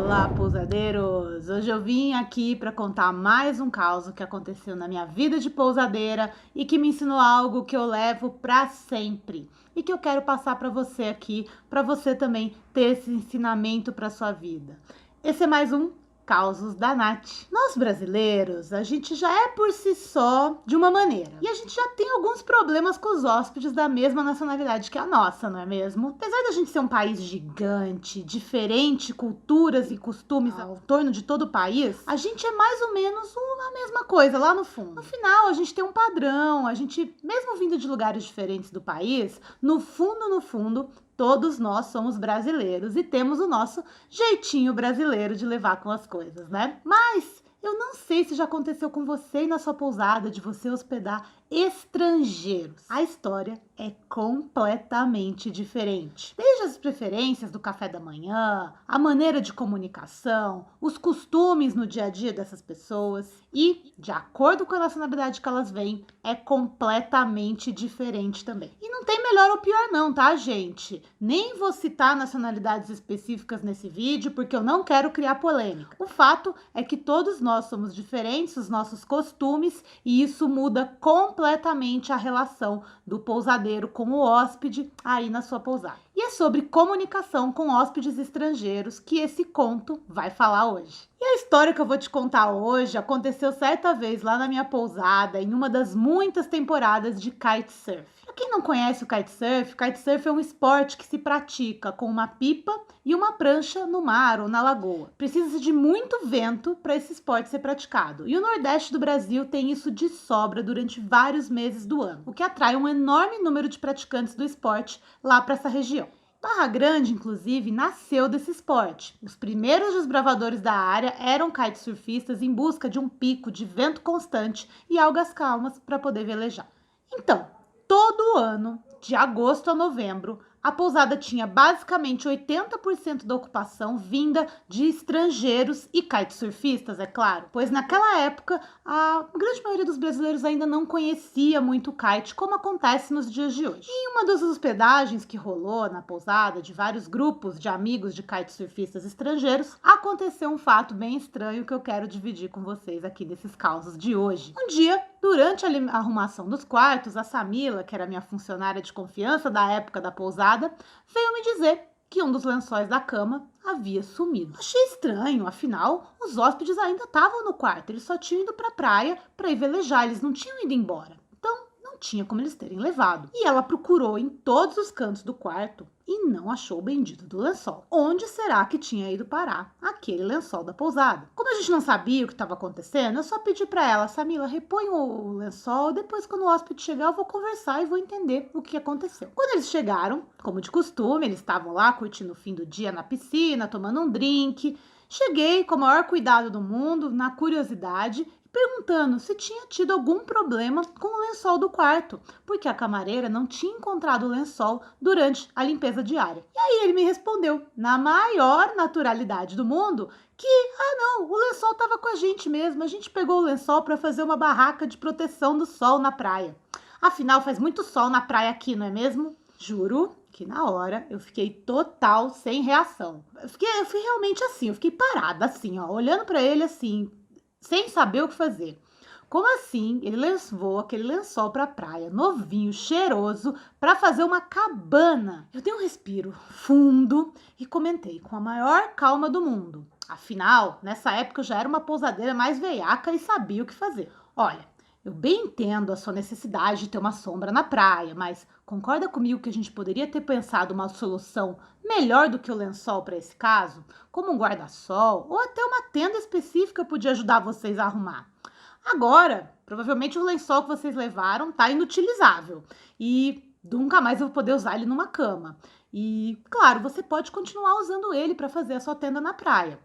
Olá, pousadeiros! Hoje eu vim aqui para contar mais um caso que aconteceu na minha vida de pousadeira e que me ensinou algo que eu levo para sempre e que eu quero passar para você aqui, para você também ter esse ensinamento para sua vida. Esse é mais um Causos da Nath. Nós brasileiros, a gente já é por si só de uma maneira. E a gente já tem alguns problemas com os hóspedes da mesma nacionalidade que a nossa, não é mesmo? Apesar da gente ser um país gigante, diferente culturas e costumes ao torno de todo o país, a gente é mais ou menos a mesma coisa lá no fundo. No final, a gente tem um padrão, a gente, mesmo vindo de lugares diferentes do país, no fundo, todos nós somos brasileiros e temos o nosso jeitinho brasileiro de levar com as coisas, né? Mas eu não sei se já aconteceu com você e na sua pousada de você hospedar estrangeiros. A história é completamente diferente. Desde as preferências do café da manhã, a maneira de comunicação, os costumes no dia a dia dessas pessoas e, de acordo com a nacionalidade que elas vêm, é completamente diferente também. E não tem melhor ou pior não, tá, gente? Nem vou citar nacionalidades específicas nesse vídeo porque eu não quero criar polêmica. O fato é que todos nós somos diferentes, os nossos costumes, e isso muda completamente a relação do pousadeiro com o hóspede aí na sua pousada. E é sobre comunicação com hóspedes estrangeiros que esse conto vai falar hoje. E a história que eu vou te contar hoje aconteceu certa vez lá na minha pousada, em uma das muitas temporadas de kitesurf. Para quem não conhece o kitesurf é um esporte que se pratica com uma pipa e uma prancha no mar ou na lagoa. Precisa de muito vento para esse esporte ser praticado. E o Nordeste do Brasil tem isso de sobra durante vários meses do ano, o que atrai um enorme número de praticantes do esporte lá para essa região. Barra Grande, inclusive, nasceu desse esporte. Os primeiros desbravadores da área eram kitesurfistas em busca de um pico de vento constante e algas calmas para poder velejar. Então, todo ano, de agosto a novembro, a pousada tinha basicamente 80% da ocupação vinda de estrangeiros e kitesurfistas, é claro, pois naquela época a grande maioria dos brasileiros ainda não conhecia muito o kite, como acontece nos dias de hoje. E em uma das hospedagens que rolou na pousada de vários grupos de amigos de kitesurfistas estrangeiros, aconteceu um fato bem estranho que eu quero dividir com vocês aqui nesses causos de hoje. Um dia, durante a arrumação dos quartos, a Samila, que era minha funcionária de confiança da época da pousada, veio me dizer que um dos lençóis da cama havia sumido. Achei estranho, afinal, os hóspedes ainda estavam no quarto, eles só tinham ido para a praia para ir velejar, eles não tinham ido embora. Então, não tinha como eles terem levado. E ela procurou em todos os cantos do quarto e não achou o bendito do lençol. Onde será que tinha ido parar aquele lençol da pousada? Como a gente não sabia o que estava acontecendo, eu só pedi para ela: Samila, repõe o lençol, depois quando o hóspede chegar eu vou conversar e vou entender o que aconteceu. Quando eles chegaram, como de costume, eles estavam lá curtindo o fim do dia na piscina, tomando um drink. Cheguei com o maior cuidado do mundo, na curiosidade, perguntando se tinha tido algum problema com o lençol do quarto, porque a camareira não tinha encontrado o lençol durante a limpeza diária. E aí ele me respondeu, na maior naturalidade do mundo, que, não, o lençol estava com a gente mesmo, a gente pegou o lençol para fazer uma barraca de proteção do sol na praia. Afinal, faz muito sol na praia aqui, não é mesmo? Juro que na hora eu fiquei total sem reação. Eu fui realmente assim, eu fiquei parada assim, ó, olhando para ele assim, sem saber o que fazer. Como assim ele levou aquele lençol para a praia, novinho, cheiroso, para fazer uma cabana? Eu dei um respiro fundo e comentei com a maior calma do mundo. Afinal, nessa época eu já era uma pousadeira mais veiaca e sabia o que fazer. Olha, eu bem entendo a sua necessidade de ter uma sombra na praia, mas concorda comigo que a gente poderia ter pensado uma solução melhor do que o lençol para esse caso? Como um guarda-sol ou até uma tenda específica podia ajudar vocês a arrumar. Agora, provavelmente o lençol que vocês levaram está inutilizável e nunca mais eu vou poder usar ele numa cama. E, claro, você pode continuar usando ele para fazer a sua tenda na praia.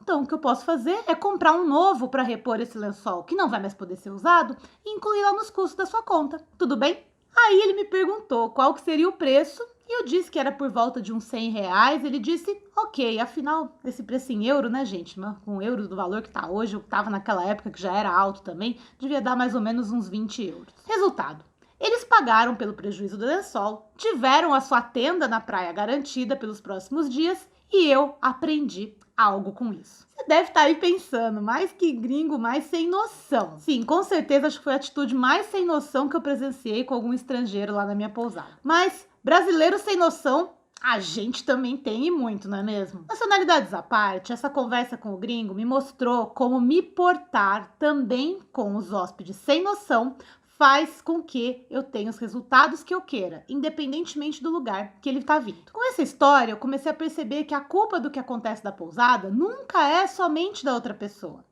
Então, o que eu posso fazer é comprar um novo para repor esse lençol, que não vai mais poder ser usado, e incluir lá nos custos da sua conta. Tudo bem? Aí ele me perguntou qual que seria o preço, e eu disse que era por volta de uns R$ 100. Ele disse, ok, afinal, esse preço em euro, né, gente? Com euros do valor que tá hoje, eu tava naquela época que já era alto também, devia dar mais ou menos uns 20 euros. Resultado. Eles pagaram pelo prejuízo do lençol, tiveram a sua tenda na praia garantida pelos próximos dias E eu aprendi algo com isso. Você deve estar aí pensando, mais que gringo, mais sem noção. Sim, com certeza acho que foi a atitude mais sem noção que eu presenciei com algum estrangeiro lá na minha pousada. Mas brasileiro sem noção a gente também tem e muito, não é mesmo? Nacionalidades à parte, essa conversa com o gringo me mostrou como me portar também com os hóspedes sem noção faz com que eu tenha os resultados que eu queira, independentemente do lugar que ele está vindo. Com essa história, eu comecei a perceber que a culpa do que acontece da pousada nunca é somente da outra pessoa.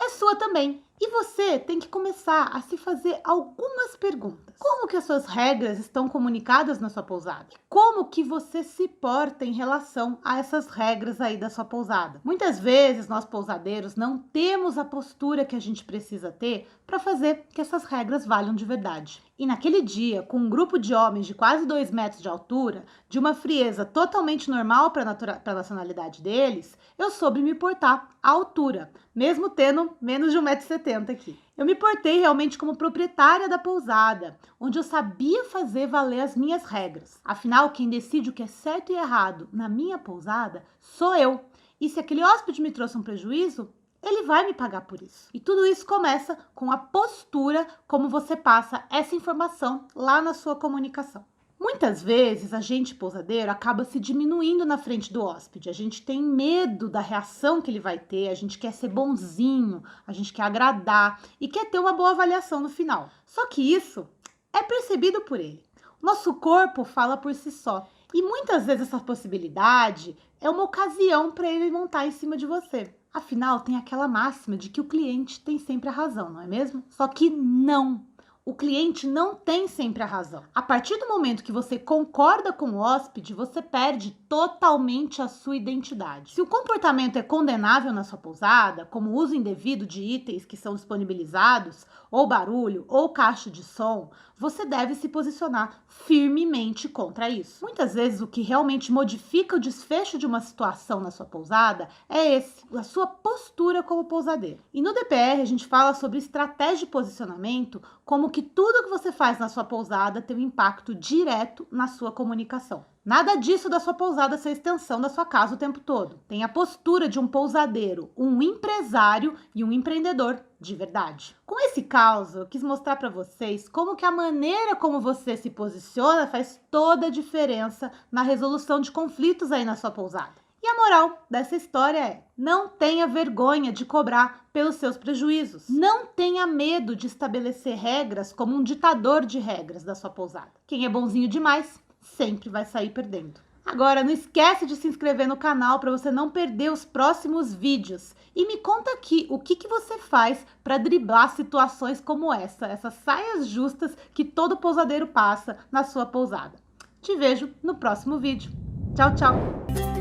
É sua também. E você tem que começar a se fazer algumas perguntas. Como que as suas regras estão comunicadas na sua pousada? Como que você se porta em relação a essas regras aí da sua pousada? Muitas vezes nós pousadeiros não temos a postura que a gente precisa ter para fazer que essas regras valham de verdade. E naquele dia, com um grupo de homens de quase 2 metros de altura, de uma frieza totalmente normal para a nacionalidade deles, eu soube me portar à altura, mesmo tendo menos de 1,70 m aqui. Eu me portei realmente como proprietária da pousada, onde eu sabia fazer valer as minhas regras. Afinal, quem decide o que é certo e errado na minha pousada sou eu. E se aquele hóspede me trouxe um prejuízo, ele vai me pagar por isso. E tudo isso começa com a postura como você passa essa informação lá na sua comunicação. Muitas vezes a gente pousadeiro acaba se diminuindo na frente do hóspede. A gente tem medo da reação que ele vai ter, a gente quer ser bonzinho, a gente quer agradar e quer ter uma boa avaliação no final. Só que isso é percebido por ele. Nosso corpo fala por si só. E muitas vezes essa possibilidade é uma ocasião para ele montar em cima de você. Afinal, tem aquela máxima de que o cliente tem sempre a razão, não é mesmo? Só que não. O cliente não tem sempre a razão. A partir do momento que você concorda com o hóspede, você perde totalmente a sua identidade. Se o comportamento é condenável na sua pousada, como o uso indevido de itens que são disponibilizados, ou barulho, ou caixa de som, você deve se posicionar firmemente contra isso. Muitas vezes o que realmente modifica o desfecho de uma situação na sua pousada é a sua postura como pousadeiro. E no DPR a gente fala sobre estratégia de posicionamento, como que tudo que você faz na sua pousada tem um impacto direto na sua comunicação. Nada disso da sua pousada ser extensão da sua casa o tempo todo. Tem a postura de um pousadeiro, um empresário e um empreendedor de verdade. Com esse caso, eu quis mostrar para vocês como que a maneira como você se posiciona faz toda a diferença na resolução de conflitos aí na sua pousada. E a moral dessa história é: não tenha vergonha de cobrar pelos seus prejuízos. Não tenha medo de estabelecer regras como um ditador de regras da sua pousada. Quem é bonzinho demais sempre vai sair perdendo. Agora, não esquece de se inscrever no canal para você não perder os próximos vídeos. E me conta aqui o que você faz para driblar situações como essas saias justas que todo pousadeiro passa na sua pousada. Te vejo no próximo vídeo. Tchau, tchau!